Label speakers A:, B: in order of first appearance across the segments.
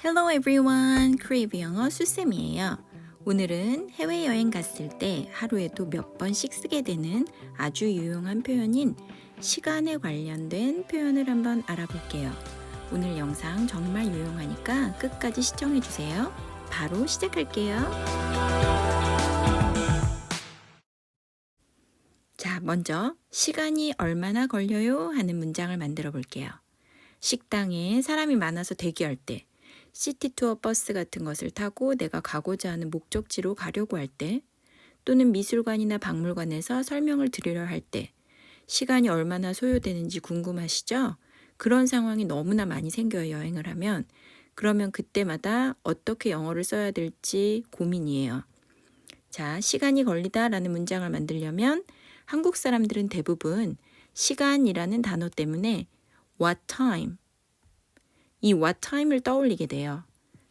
A: Hello everyone, 크레이브 영어 수쌤이에요. 오늘은 해외여행 갔을 때 하루에도 몇 번씩 쓰게 되는 아주 유용한 표현인 시간에 관련된 표현을 한번 알아볼게요. 오늘 영상 정말 유용하니까 끝까지 시청해주세요. 바로 시작할게요. 자, 먼저 시간이 얼마나 걸려요? 하는 문장을 만들어 볼게요. 식당에 사람이 많아서 대기할 때, 시티투어 버스 같은 것을 타고 내가 가고자 하는 목적지로 가려고 할 때, 또는 미술관이나 박물관에서 설명을 드리려 할 때, 시간이 얼마나 소요되는지 궁금하시죠? 그런 상황이 너무나 많이 생겨요, 여행을 하면. 그러면 그때마다 어떻게 영어를 써야 될지 고민이에요. 자, 시간이 걸리다라는 문장을 만들려면 한국 사람들은 대부분 시간이라는 단어 때문에 what time, 이 what time을 떠올리게 돼요.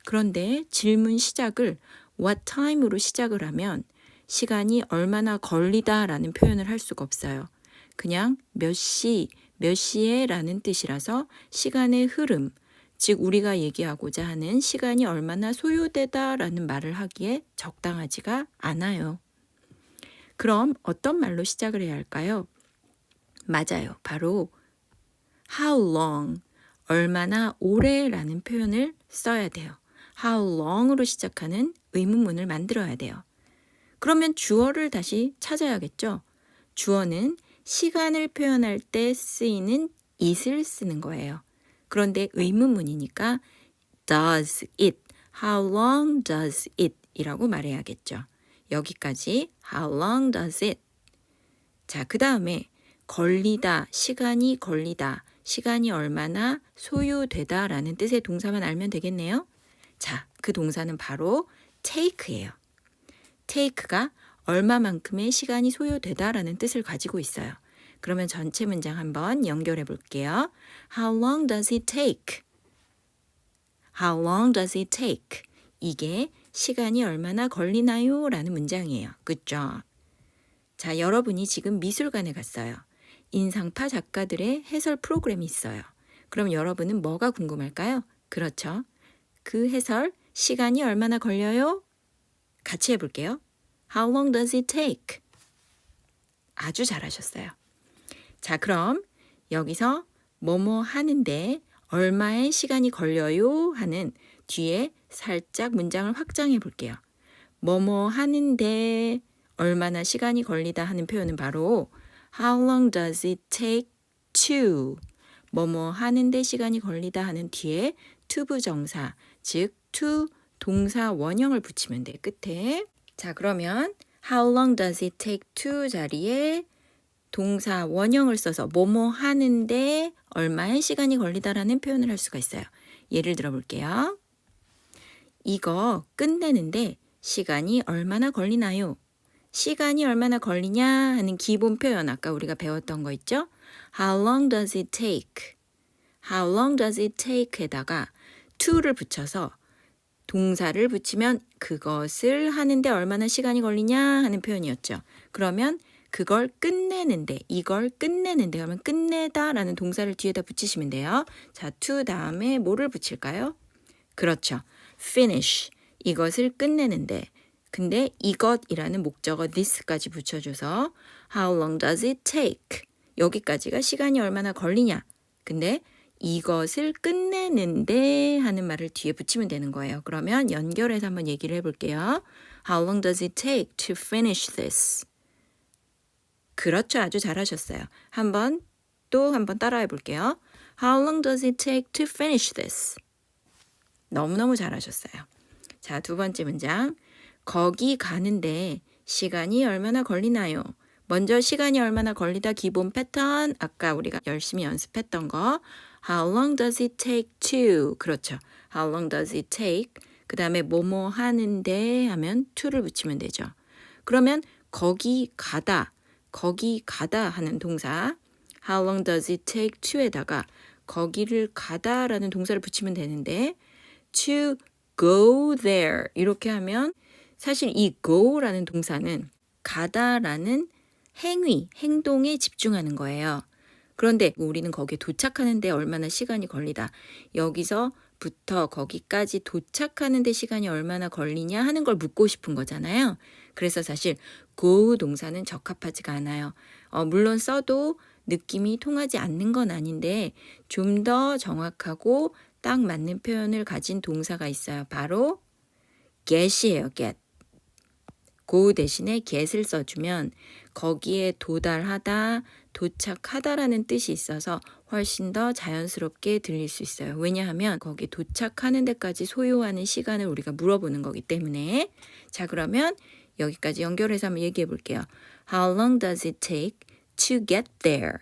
A: 그런데 질문 시작을 what time으로 시작을 하면 시간이 얼마나 걸리다라는 표현을 할 수가 없어요. 그냥 몇 시에 라는 뜻이라서 시간의 흐름, 즉 우리가 얘기하고자 하는 시간이 얼마나 소요되다라는 말을 하기에 적당하지가 않아요. 그럼 어떤 말로 시작을 해야 할까요? 맞아요. 바로 how long, 얼마나 오래라는 표현을 써야 돼요. how long으로 시작하는 의문문을 만들어야 돼요. 그러면 주어를 다시 찾아야겠죠? 주어는 시간을 표현할 때 쓰이는 it을 쓰는 거예요. 그런데 의문문이니까 does it, how long does it 이라고 말해야겠죠. 여기까지 how long does it. 자, 그 다음에 걸리다, 시간이 걸리다, 시간이 얼마나 소요되다 라는 뜻의 동사만 알면 되겠네요. 자, 그 동사는 바로 take예요. take가 얼마만큼의 시간이 소요되다 라는 뜻을 가지고 있어요. 그러면 전체 문장 한번 연결해 볼게요. How long does it take? How long does it take? 이게 시간이 얼마나 걸리나요? 라는 문장이에요. Good job. 자, 여러분이 지금 미술관에 갔어요. 인상파 작가들의 해설 프로그램이 있어요. 그럼 여러분은 뭐가 궁금할까요? 그렇죠. 그 해설 시간이 얼마나 걸려요? 같이 해볼게요. How long does it take? 아주 잘하셨어요. 자, 그럼 여기서 뭐뭐 하는데 얼마의 시간이 걸려요? 하는 뒤에 살짝 문장을 확장해 볼게요. 뭐뭐 하는데 얼마나 시간이 걸리다 하는 표현은 바로 How long does it take to? 뭐뭐 하는데 시간이 걸리다 하는 뒤에 to 부정사, 즉 to 동사 원형을 붙이면 돼, 끝에. 자, 그러면 How long does it take to 자리에 동사 원형을 써서 뭐뭐 하는데 얼마의 시간이 걸리다라는 표현을 할 수가 있어요. 예를 들어 볼게요. 이거 끝내는데 시간이 얼마나 걸리나요? 시간이 얼마나 걸리냐 하는 기본 표현 아까 우리가 배웠던 거 있죠? How long does it take? How long does it take에다가 to를 붙여서 동사를 붙이면 그것을 하는데 얼마나 시간이 걸리냐 하는 표현이었죠. 그러면 그걸 끝내는데, 이걸 끝내는데 하면 끝내다라는 동사를 뒤에다 붙이시면 돼요. 자, to 다음에 뭐를 붙일까요? 그렇죠. finish, 이것을 끝내는데 근데 이것이라는 목적어 this까지 붙여줘서 How long does it take? 여기까지가 시간이 얼마나 걸리냐. 근데 이것을 끝내는데 하는 말을 뒤에 붙이면 되는 거예요. 그러면 연결해서 한번 얘기를 해볼게요. How long does it take to finish this? 그렇죠. 아주 잘하셨어요. 또 한번 따라해 볼게요. How long does it take to finish this? 너무너무 잘하셨어요. 자, 두 번째 문장. 거기 가는데 시간이 얼마나 걸리나요? 먼저 시간이 얼마나 걸리다 기본 패턴, 아까 우리가 열심히 연습했던 거. How long does it take to? 그렇죠. How long does it take? 그 다음에 뭐뭐 하는데 하면 to를 붙이면 되죠. 그러면 거기 가다 하는 동사 How long does it take to에다가 거기를 가다라는 동사를 붙이면 되는데 to go there 이렇게 하면 사실 이 go라는 동사는 가다라는 행동에 집중하는 거예요. 그런데 우리는 거기에 도착하는데 얼마나 시간이 걸리다. 여기서 여기부터 거기까지 도착하는 데 시간이 얼마나 걸리냐 하는 걸 묻고 싶은 거잖아요. 그래서 사실 go 동사는 적합하지가 않아요. 물론 써도 느낌이 통하지 않는 건 아닌데 좀 더 정확하고 딱 맞는 표현을 가진 동사가 있어요. 바로 get이에요. get. go 대신에 get을 써주면 거기에 도달하다, 도착하다라는 뜻이 있어서 훨씬 더 자연스럽게 들릴 수 있어요. 왜냐하면 거기 도착하는 데까지 소요하는 시간을 우리가 물어보는 거기 때문에. 자, 그러면 여기까지 연결해서 한번 얘기해 볼게요. How long does it take to get there?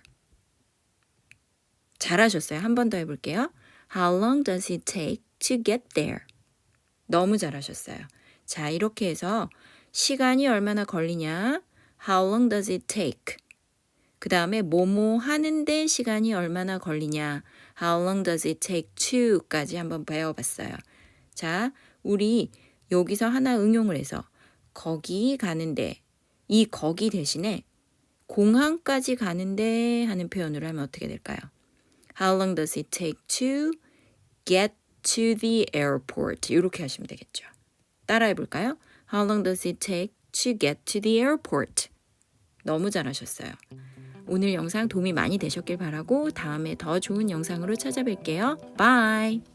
A: 잘하셨어요. 한 번 더 해볼게요. How long does it take to get there? 너무 잘하셨어요. 자, 이렇게 해서 시간이 얼마나 걸리냐? How long does it take? 그 다음에 뭐뭐 하는데 시간이 얼마나 걸리냐? How long does it take to?까지 한번 배워봤어요. 자, 우리 여기서 하나 응용을 해서 거기 가는데 이 거기 대신에 공항까지 가는데 하는 표현으로 하면 어떻게 될까요? How long does it take to get to the airport? 이렇게 하시면 되겠죠. 따라해 볼까요? How long does it take to get to the airport? 너무 잘하셨어요. 오늘 영상 도움이 많이 되셨길 바라고 다음에 더 좋은 영상으로 찾아뵐게요. Bye!